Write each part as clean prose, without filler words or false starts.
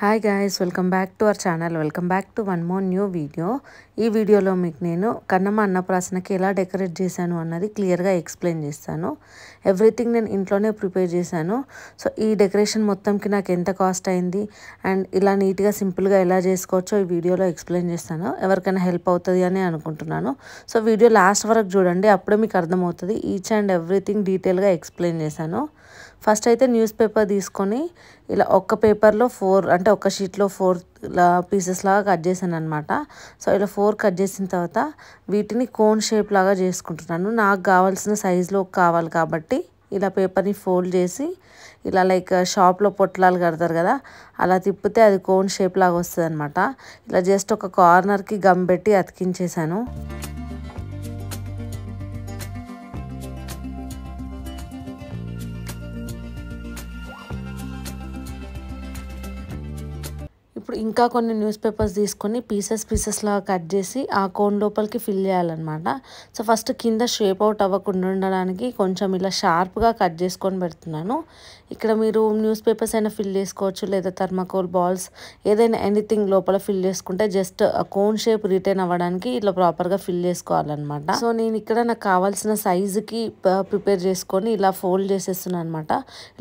Hi guys, welcome back to our channel. Welcome back to one more new video. ఈ వీడియోలో మీకు నేను కన్నమ్మ అన్నప్రాసనకి ఎలా డెకరేట్ చేశాను అన్నది క్లియర్గా ఎక్స్ప్లెయిన్ చేస్తాను. ఎవ్రీథింగ్ నేను ఇంట్లోనే ప్రిపేర్ చేశాను. సో ఈ డెకరేషన్ మొత్తంకి నాకు ఎంత కాస్ట్ అయింది అండ్ ఇలా నీట్గా సింపుల్గా ఎలా చేసుకోవచ్చో ఈ వీడియోలో ఎక్స్ప్లెయిన్ చేస్తాను. ఎవరికైనా హెల్ప్ అవుతుంది అని అనుకుంటున్నాను. సో వీడియో లాస్ట్ వరకు చూడండి, అప్పుడే మీకు అర్థమవుతుంది. ఈచ్ అండ్ ఎవ్రీథింగ్ డీటెయిల్గా ఎక్స్ప్లెయిన్ చేశాను. ఫస్ట్ అయితే న్యూస్ పేపర్ తీసుకొని ఇలా ఒక్క పేపర్లో 4 అంటే ఒక షీట్లో 4 పీసెస్ లాగా కట్ చేశాను అనమాట. సో ఇలా 4 కట్ చేసిన తర్వాత వీటిని కోన్ షేప్ లాగా చేసుకుంటున్నాను. నాకు కావాల్సిన సైజులో కావాలి కాబట్టి ఇలా పేపర్ని ఫోల్డ్ చేసి ఇలా లైక్ షాప్లో పొట్లాలు కడతారు కదా, అలా తిప్పితే అది కోన్ షేప్ లాగా వస్తుంది అనమాట. ఇలా జస్ట్ ఒక కార్నర్కి గమ్ పెట్టి అతికించేసాను. ఇప్పుడు ఇంకా కొన్ని న్యూస్ పేపర్స్ తీసుకొని పీసెస్ లాగా కట్ చేసి ఆ కోన్ లోపలికి ఫిల్ చేయాలన్నమాట. సో ఫస్ట్ కింద షేప్ అవుట్ అవ్వకుండా ఉండడానికి కొంచెం ఇలా షార్ప్గా కట్ చేసుకొని పెడుతున్నాను. ఇక్కడ మీరు న్యూస్ పేపర్స్ అయినా ఫిల్ చేసుకోవచ్చు, లేదా థర్మాకోల్ బాల్స్ ఏదైనా ఎనీథింగ్ లోపల ఫిల్ చేసుకుంటే జస్ట్ ఆ కోన్ షేప్ రిటైన్ అవ్వడానికి ఇట్లా ప్రాపర్గా ఫిల్ చేసుకోవాలన్నమాట. సో నేను ఇక్కడ నాకు కావాల్సిన సైజుకి ప్రిపేర్ చేసుకొని ఇలా ఫోల్డ్ చేసేస్తున్నాను అనమాట.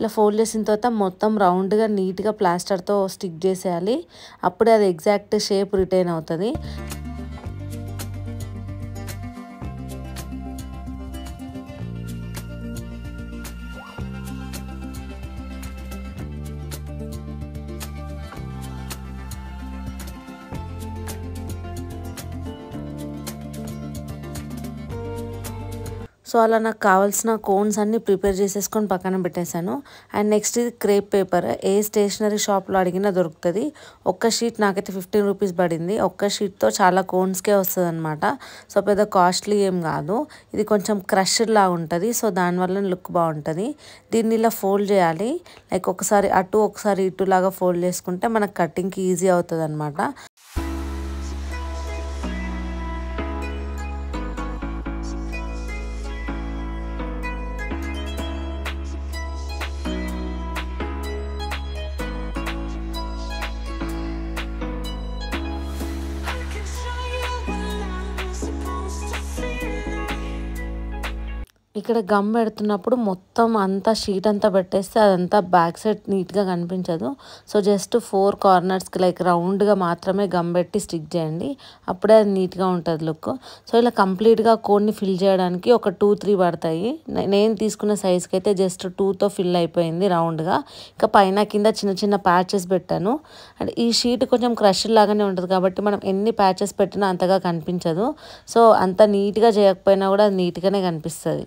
ఇలా ఫోల్డ్ చేసిన తర్వాత మొత్తం రౌండ్గా నీట్గా ప్లాస్టర్తో స్టిక్ చేసేయాలి. అప్పుడే అది ఎగ్జాక్ట్ షేప్ రిటైన్ అవుతుంది. సో అలా నాకు కావాల్సిన కోన్స్ అన్నీ ప్రిపేర్ చేసేసుకొని పక్కన పెట్టేశాను. అండ్ నెక్స్ట్ ఇది క్రేప్ పేపర్. ఏ స్టేషనరీ షాప్లో అడిగినా దొరుకుతుంది. ఒక్క షీట్ నాకైతే 15 రూపీస్ పడింది. ఒక్క షీట్తో చాలా కోన్స్కే వస్తుంది అనమాట. సో పెద్ద కాస్ట్లీ ఏం కాదు. ఇది కొంచెం క్రష్డ్ లాగా ఉంటుంది. సో దానివల్ల లుక్ బాగుంటుంది. దీన్ని ఇలా ఫోల్డ్ చేయాలి. లైక్ ఒకసారి అటు ఒకసారి ఇటు లాగా ఫోల్డ్ చేసుకుంటే మనకు కటింగ్కి ఈజీ అవుతుంది అనమాట. ఇక్కడ గమ్ పెడుతున్నప్పుడు మొత్తం అంతా షీట్ అంతా పెట్టేస్తే అదంతా బ్యాక్ సైడ్ నీట్గా కనిపించదు. సో జస్ట్ 4 కార్నర్స్కి లైక్ రౌండ్గా మాత్రమే గమ్ పెట్టి స్టిక్ చేయండి. అప్పుడే అది నీట్గా ఉంటుంది లుక్. సో ఇలా కంప్లీట్గా కోన్ని ఫిల్ చేయడానికి ఒక 2-3 పడతాయి. నేను తీసుకున్న సైజ్కి అయితే జస్ట్ 2తో ఫిల్ అయిపోయింది రౌండ్గా. ఇంకా పైన కింద చిన్న చిన్న ప్యాచెస్ పెట్టాను. అండ్ ఈ షీట్ కొంచెం క్రష్ లాగానే ఉంటుంది కాబట్టి మనం ఎన్ని ప్యాచెస్ పెట్టినా అంతగా కనిపించదు. సో అంత నీట్గా చేయకపోయినా కూడా అది నీట్గానే కనిపిస్తుంది.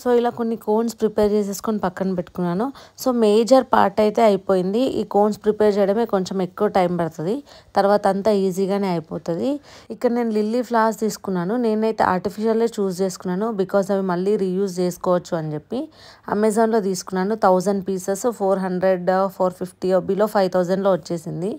సో ఇలా కొన్ని కోన్స్ ప్రిపేర్ చేసేసుకొని పక్కన పెట్టుకున్నాను. సో మేజర్ పార్ట్ అయితే అయిపోయింది. ఈ కోన్స్ ప్రిపేర్ చేయడమే కొంచెం ఎక్కువ టైం పడుతుంది. తర్వాత అంతా ఈజీగానే అయిపోతుంది. ఇక్కడ నేను లిల్లీ ఫ్లవర్స్ తీసుకున్నాను. నేనైతే ఆర్టిఫిషియల్లే చూస్ చేసుకున్నాను, బికాజ్ అవి మళ్ళీ రీయూజ్ చేసుకోవచ్చు అని చెప్పి. అమెజాన్లో తీసుకున్నాను. 1000 పీసెస్ 400 450 బిలో 5000లో వచ్చేసింది.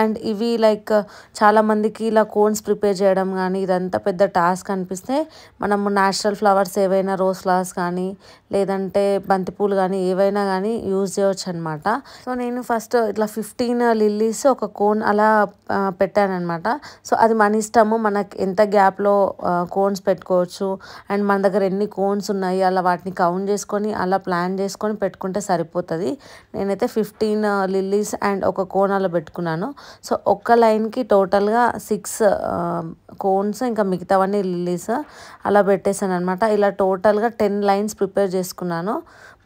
అండ్ ఇవి లైక్ చాలామందికి ఇలా కోన్స్ ప్రిపేర్ చేయడం కానీ ఇదంతా పెద్ద టాస్క్ అనిపిస్తే మనము న్యాచురల్ ఫ్లవర్స్ ఏవైనా రోజ్ ఫ్లవర్స్ కానీ లేదంటే బంతిపూలు కానీ ఏవైనా కానీ యూజ్ చేయవచ్చు అనమాట. సో నేను ఫస్ట్ ఇట్లా 15 లిల్లీస్ ఒక కోన్ అలా పెట్టానమాట. సో అది మన ఇష్టము, మనకి ఎంత గ్యాప్లో కోన్స్ పెట్టుకోవచ్చు అండ్ మన దగ్గర ఎన్ని కోన్స్ ఉన్నాయి అలా వాటిని కౌంట్ చేసుకొని అలా ప్లాన్ చేసుకొని పెట్టుకుంటే సరిపోతుంది. నేనైతే 15 లిల్లీస్ అండ్ ఒక కోన్ అలా పెట్టుకున్నాను. సో ఒక్క లైన్కి టోటల్గా 6 కోన్స్, ఇంకా మిగతావన్నీ లిల్లీస్ అలా పెట్టేశాను అనమాట. ఇలా టోటల్గా 10 లైన్స్ ప్రిపేర్ చేసుకున్నాను.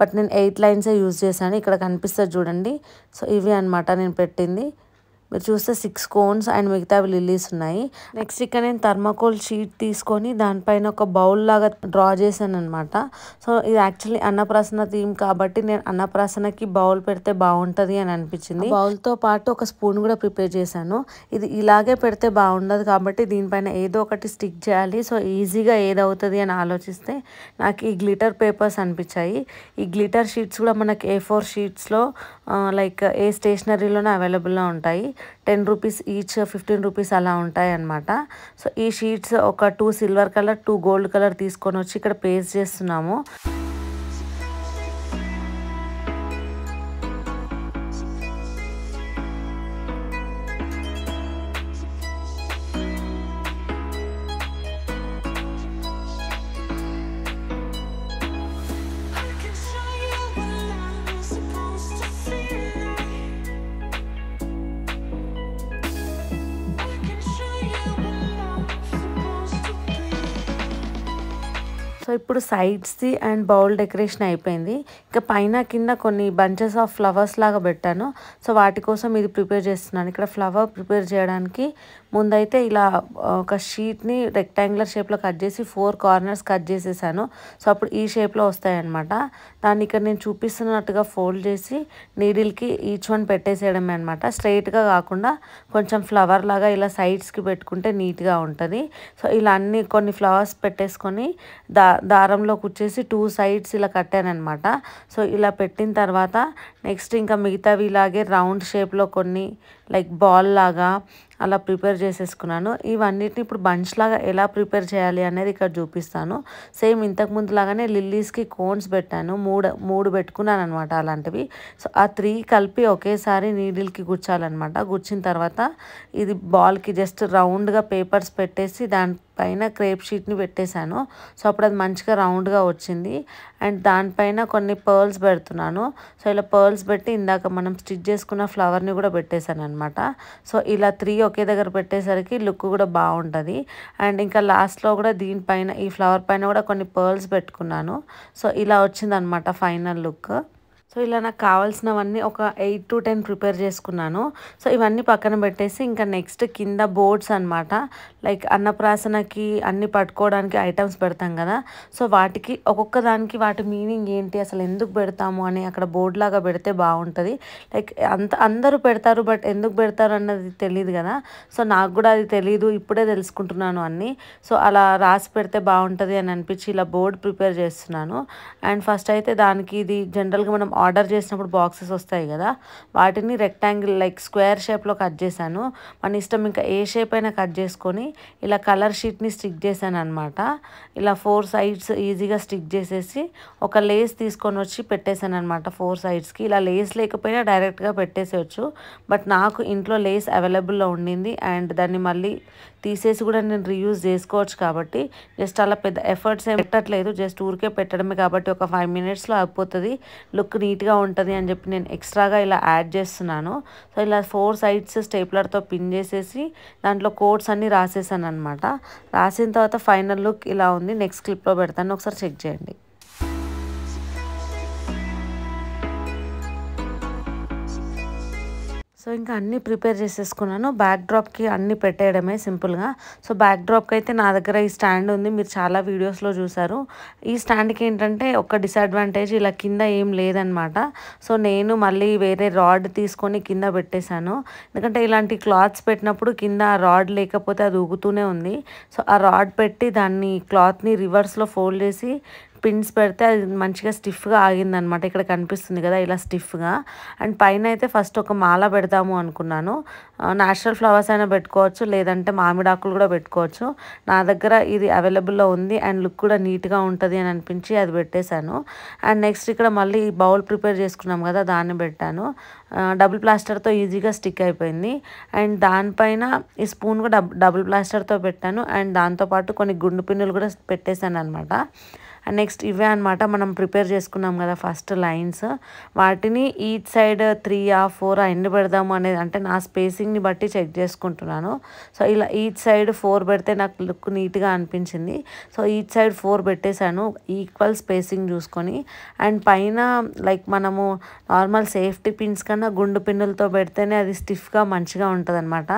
బట్ నేను 8 లైన్సే యూజ్ చేశాను. ఇక్కడ కనిపిస్తుంది చూడండి. సో ఇవి అనమాట నేను పెట్టింది. మీరు చూస్తే 6 కోన్స్ అండ్ మిగతావి లిల్లీస్ ఉన్నాయి. నెక్స్ట్ ఇక్కడ నేను థర్మాకోల్ షీట్ తీసుకొని దానిపైన ఒక బౌల్ లాగా డ్రా చేశాను అనమాట. సో ఇది యాక్చువల్లీ అన్నప్రాసన థీమ్ కాబట్టి నేను అన్నప్రాసనకి బౌల్ పెడితే బాగుంటుంది అని అనిపించింది. బౌల్తో పాటు ఒక స్పూన్ కూడా ప్రిపేర్ చేశాను. ఇది ఇలాగే పెడితే బాగుండదు కాబట్టి దీనిపైన ఏదో ఒకటి స్టిక్ చేయాలి. సో ఈజీగా ఏదవుతుంది అని ఆలోచిస్తే నాకు ఈ గ్లిటర్ పేపర్స్ అనిపించాయి. ఈ గ్లిటర్ షీట్స్ కూడా మనకి A4 షీట్స్లో లైక్ ఏ స్టేషనరీలోనే అవైలబుల్లో ఉంటాయి. 10 రూపీస్ ఈచ్, 15 రూపీస్ అలా ఉంటాయి అన్నమాట. సో ఈ షీట్స్ ఒక 2 సిల్వర్ కలర్, 2 గోల్డ్ కలర్ తీసుకొని వచ్చి ఇక్కడ పేస్ట్ చేస్తున్నాము. సో ఇప్పుడు సైడ్స్ది అండ్ బౌల్ డెకరేషన్ అయిపోయింది. ఇంకా పైన కింద కొన్ని బంచెస్ ఆఫ్ ఫ్లవర్స్ లాగా పెట్టాను. సో వాటి కోసం ఇది ప్రిపేర్ చేస్తున్నాను. ఇక్కడ ఫ్లవర్ ప్రిపేర్ చేయడానికి ముందైతే ఇలా ఒక షీట్ని రెక్టాంగులర్ షేప్లో కట్ చేసి 4 కార్నర్స్ కట్ చేసేసాను. సో అప్పుడు ఈ షేప్లో వస్తాయన్నమాట. దాన్ని ఇక్కడ నేను చూపిస్తున్నట్టుగా ఫోల్డ్ చేసి నీడిల్కి ఈచ్ వన్ పెట్టేసేయడమే అనమాట. స్ట్రైట్గా కాకుండా కొంచెం ఫ్లవర్ లాగా ఇలా సైడ్స్కి పెట్టుకుంటే నీట్గా ఉంటుంది. సో ఇలా అన్ని కొన్ని ఫ్లవర్స్ పెట్టేసుకొని దారంలో కుచ్చేసి 2 సైడ్స్ ఇలా కట్టానమాట. సో ఇలా పెట్టిన తర్వాత నెక్స్ట్ ఇంకా మిగతావి ఇలాగే రౌండ్ షేప్లో కొన్ని లైక్ బాల్ లాగా అలా ప్రిపేర్ చేసేసుకున్నాను. ఇవన్నిటిని ఇప్పుడు బంచ్ లాగా ఎలా ప్రిపేర్ చేయాలి అనేది ఇక్కడ చూపిస్తాను. సేమ్ ఇంతకు ముందు లాగానే లిల్లీస్కి కోన్స్ పెట్టాను. మూడు పెట్టుకున్నాను అనమాట అలాంటివి. సో ఆ 3 కలిపి ఒకేసారి నీడిల్కి గుచ్చాలన్నమాట. గుచ్చిన తర్వాత ఇది బాల్కి జస్ట్ రౌండ్గా పేపర్స్ పెట్టేసి దానిపైన క్రేప్ షీట్ని పెట్టేశాను. సో అప్పుడు అది మంచిగా రౌండ్గా వచ్చింది. అండ్ దానిపైన కొన్ని పర్ల్స్ పెడుతున్నాను. సో ఇలా పర్ల్స్ పెట్టి ఇందాక మనం స్టిచ్ చేసుకున్న ఫ్లవర్ని కూడా పెట్టేశాను అనమాట. సో ఇలా 3 ఒకే దగ్గర పెట్టేసరికి లుక్ కూడా బాగుంటుంది. అండ్ ఇంకా లాస్ట్లో కూడా దీనిపైన ఈ ఫ్లవర్ పైన కూడా కొన్ని పర్ల్స్ పెట్టుకున్నాను. సో ఇలా వచ్చిందనమాట ఫైనల్ లుక్. సో ఇలా నాకు కావాల్సినవన్నీ ఒక 8 to 10 ప్రిపేర్ చేసుకున్నాను. సో ఇవన్నీ పక్కన పెట్టేసి ఇంకా నెక్స్ట్ కింద బోర్డ్స్ అనమాట. లైక్ అన్నప్రాసనకి అన్ని పట్టుకోవడానికి ఐటమ్స్ పెడతాం కదా. సో వాటికి ఒక్కొక్క దానికి వాటి మీనింగ్ ఏంటి, అసలు ఎందుకు పెడతాము అని అక్కడ బోర్డ్ లాగా పెడితే బాగుంటుంది. లైక్ అందరూ పెడతారు, బట్ ఎందుకు పెడతారు అన్నది తెలియదు కదా. సో నాకు కూడా అది తెలియదు, ఇప్పుడే తెలుసుకుంటున్నాను అన్నీ. సో అలా రాసి పెడితే బాగుంటుంది అని అనిపించి ఇలా బోర్డ్ ప్రిపేర్ చేస్తున్నాను. అండ్ ఫస్ట్ అయితే దానికి ఇది జనరల్గా మనం ఆర్డర్ చేసినప్పుడు బాక్సెస్ వస్తాయి కదా, వాటిని రెక్టాంగిల్ లైక్ స్క్వేర్ షేప్లో కట్ చేశాను. మన ఇష్టం, ఇంకా ఏ షేప్ అయినా కట్ చేసుకొని ఇలా కలర్ షీట్ని స్టిక్ చేశాను అనమాట. ఇలా 4 సైడ్స్ ఈజీగా స్టిక్ చేసేసి ఒక లేస్ తీసుకొని వచ్చి పెట్టేశాను అనమాట 4 సైడ్స్కి. ఇలా లేస్ లేకపోయినా డైరెక్ట్గా పెట్టేసేయచ్చు. బట్ నాకు ఇంట్లో లేస్ అవైలబుల్లో ఉండింది అండ్ దాన్ని మళ్ళీ తీసేసి కూడా నేను రీయూజ్ చేసుకోవచ్చు కాబట్టి జస్ట్ అలా పెద్ద ఎఫర్ట్స్ ఏం పెట్టట్లేదు, జస్ట్ ఊరికే పెట్టడమే కాబట్టి ఒక 5 minutesలో అయిపోతుంది, లుక్ నీట్గా ఉంటుంది అని చెప్పి నేను ఎక్స్ట్రాగా ఇలా యాడ్ చేస్తున్నాను. సో ఇలా 4 సైడ్స్ స్టేప్లర్తో పిన్ చేసేసి దాంట్లో కోడ్స్ అన్నీ రాసేసాను అనమాట. రాసిన తర్వాత ఫైనల్ లుక్ ఇలా ఉంది. నెక్స్ట్ క్లిప్లో పెడతాను, ఒకసారి చెక్ చేయండి. సో ఇంకా అన్నీ ప్రిపేర్ చేసేసుకున్నాను. బ్యాక్ డ్రాప్కి అన్నీ పెట్టేయడమే సింపుల్గా. సో బ్యాక్ డ్రాప్కి అయితే నా దగ్గర ఈ స్టాండ్ ఉంది, మీరు చాలా వీడియోస్లో చూసారు. ఈ స్టాండ్కి ఏంటంటే ఒక డిసడ్వాంటేజ్, ఇలా కింద ఏం లేదనమాట. సో నేను మళ్ళీ వేరే రాడ్ తీసుకొని కింద పెట్టేశాను. ఎందుకంటే ఇలాంటి క్లాత్స్ పెట్టినప్పుడు కింద ఆ రాడ్ లేకపోతే అది ఊగుతూనే ఉంది. సో ఆ రాడ్ పెట్టి దాన్ని క్లాత్ని రివర్స్లో ఫోల్డ్ చేసి పిన్స్ పెడితే అది మంచిగా స్టిఫ్గా ఆగిందనమాట. ఇక్కడ కనిపిస్తుంది కదా ఇలా స్టిఫ్గా. అండ్ పైన అయితే ఫస్ట్ ఒక మాల పెడదాము అనుకున్నాను. న్యాచురల్ ఫ్లవర్స్ అయినా పెట్టుకోవచ్చు, లేదంటే మామిడాకులు కూడా పెట్టుకోవచ్చు. నా దగ్గర ఇది అవైలబుల్లో ఉంది అండ్ లుక్ కూడా నీట్గా ఉంటుంది అని అనిపించి అది పెట్టేశాను. అండ్ నెక్స్ట్ ఇక్కడ మళ్ళీ బౌల్ ప్రిపేర్ చేసుకున్నాం కదా, దాన్ని పెట్టాను. డబుల్ ప్లాస్టర్తో ఈజీగా స్టిక్ అయిపోయింది. అండ్ దానిపైన ఈ స్పూన్ కూడా డబుల్ ప్లాస్టర్తో పెట్టాను. అండ్ దాంతోపాటు కొన్ని గుండు పిన్నులు కూడా పెట్టేశాను అనమాట. అండ్ నెక్స్ట్ ఇవే అనమాట మనం ప్రిపేర్ చేసుకున్నాం కదా ఫస్ట్ లైన్స్, వాటిని ఈచ్ సైడ్ 3 or 4 ఎన్ని పెడదాము అనేది అంటే నా స్పేసింగ్ని బట్టి చెక్ చేసుకుంటున్నాను. సో ఇలా ఈచ్ సైడ్ 4 పెడితే నాకు లుక్ నీట్గా అనిపించింది. సో ఈచ్ సైడ్ 4 పెట్టేశాను ఈక్వల్ స్పేసింగ్ చూసుకొని. అండ్ పైన లైక్ మనము నార్మల్ సేఫ్టీ పిన్స్ కన్నా గుండు పిన్నులతో పెడితేనే అది స్టిఫ్గా మంచిగా ఉంటుంది అనమాట.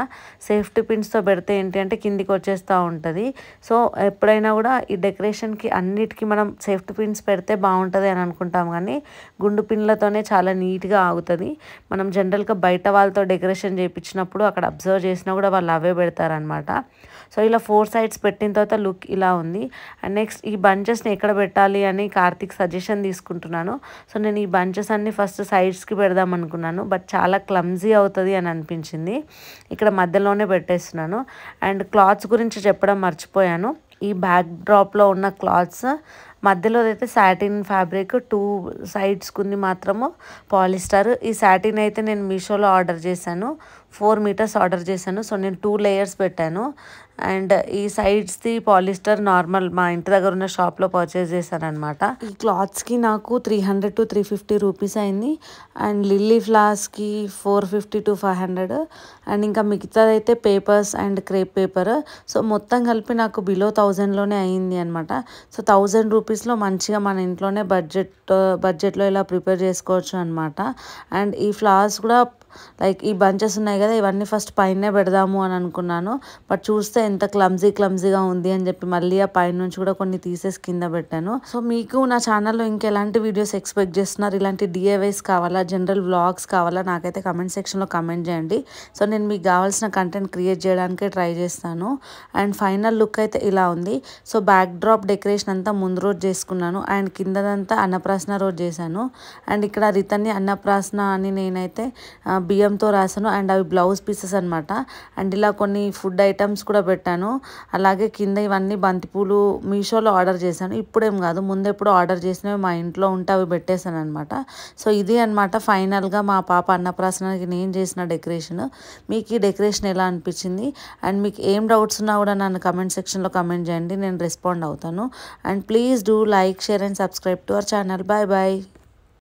సేఫ్టీ పిన్స్తో పెడితే ఏంటి అంటే కిందికి వచ్చేస్తూ ఉంటుంది. సో ఎప్పుడైనా కూడా ఈ డెకరేషన్కి అన్నిటికీ మనం సేఫ్టీ పిన్స్ పెడితే బాగుంటుంది అని అనుకుంటాం, కానీ గుండు పిన్లతోనే చాలా నీట్గా ఆగుతుంది. మనం జనరల్గా బయట వాళ్ళతో డెకరేషన్ చేయించినప్పుడు అక్కడ అబ్జర్వ్ చేసినా కూడా వాళ్ళు అవే పెడతారనమాట. సో ఇలా 4 sides పెట్టిన తర్వాత లుక్ ఇలా ఉంది. అండ్ నెక్స్ట్ ఈ బంచెస్ని ఎక్కడ పెట్టాలి అని కార్తిక్ సజెషన్ తీసుకుంటున్నాను. సో నేను ఈ బంచెస్ అన్ని ఫస్ట్ సైడ్స్కి పెడదాం అనుకున్నాను, బట్ చాలా క్లమ్జీ అవుతుంది అని అనిపించింది. ఇక్కడ మధ్యలోనే పెట్టేస్తున్నాను. అండ్ క్లాత్స్ గురించి చెప్పడం మర్చిపోయాను. ఈ బ్యాక్ డ్రాప్లో ఉన్న క్లాత్స్ మధ్యలో అయితే సాటిన్ ఫ్యాబ్రిక్, 2 sides మాత్రము పాలిస్టర్. ఈ సాటిన్ అయితే నేను మీషోలో ఆర్డర్ చేశాను, 4 meters ఆర్డర్ చేశాను. సో నేను 2 layers పెట్టాను. అండ్ ఈ సైడ్స్ది పాలిస్టర్ నార్మల్ మా ఇంటి దగ్గర ఉన్న షాప్లో పర్చేస్ చేశాను అనమాట. ఈ క్లాత్స్కి నాకు 300 to 350 రూపీస్ అయింది. అండ్ లిల్లీ ఫ్లవర్స్కి 450 to 500. అండ్ ఇంకా మిగతాదైతే papers and crepe paper. So మొత్తం కలిపి నాకు బిలో 1000లోనే అయింది అనమాట. సో 1000 రూపీస్లో మంచిగా మన ఇంట్లోనే బడ్జెట్లో ఇలా ప్రిపేర్ చేసుకోవచ్చు అనమాట. అండ్ ఈ ఫ్లవర్స్ కూడా లైక్ ఈ బంచెస్ ఉన్నాయి కదా, ఇవన్నీ ఫస్ట్ పైనే పెడదాము అని అనుకున్నాను, బట్ చూస్తే ఎంత క్లమ్జీగా ఉంది అని చెప్పి మళ్ళీ ఆ పైన నుంచి కూడా కొన్ని తీసేసి కింద పెట్టాను. సో మీకు నా ఛానల్లో ఇంకెలాంటి వీడియోస్ ఎక్స్పెక్ట్ చేస్తున్నారు, ఇలాంటి DIYs కావాలా, జనరల్ వ్లాగ్స్ కావాలా, నాకైతే కమెంట్ సెక్షన్లో కమెంట్ చేయండి. సో నేను మీకు కావాల్సిన కంటెంట్ క్రియేట్ చేయడానికే ట్రై చేస్తాను. అండ్ ఫైనల్ లుక్ అయితే ఇలా ఉంది. సో బ్యాక్ డ్రాప్ డెకరేషన్ అంతా ముందు రోజు చేసుకున్నాను. అండ్ కిందదంతా అన్నప్రాసన రోజు చేశాను. అండ్ ఇక్కడ రితన్ని అన్నప్రాసన అని నేనైతే బియ్యంతో రాసాను. అండ్ అవి బ్లౌజ్ పీసెస్ అనమాట. అండ్ ఇలా కొన్ని ఫుడ్ ఐటమ్స్ కూడా పెట్టాను. అలాగే కింద ఇవన్నీ బంతిపూలు మీషోలో ఆర్డర్ చేశాను, ఇప్పుడేం కాదు ముందెప్పుడు ఆర్డర్ చేసినవి మా ఇంట్లో ఉంటే అవి పెట్టేశాను అనమాట. సో ఇది అనమాట ఫైనల్గా మా పాప అన్నప్రాసనకి నేను చేసిన డెకరేషన్. మీకు ఈ డెకరేషన్ ఎలా అనిపించింది? అండ్ మీకు ఏం డౌట్స్ ఉన్నా కూడా నన్ను కమెంట్ సెక్షన్లో కమెంట్ చేయండి, నేను రెస్పాండ్ అవుతాను. And please do like, share and subscribe to our channel. Bye bye.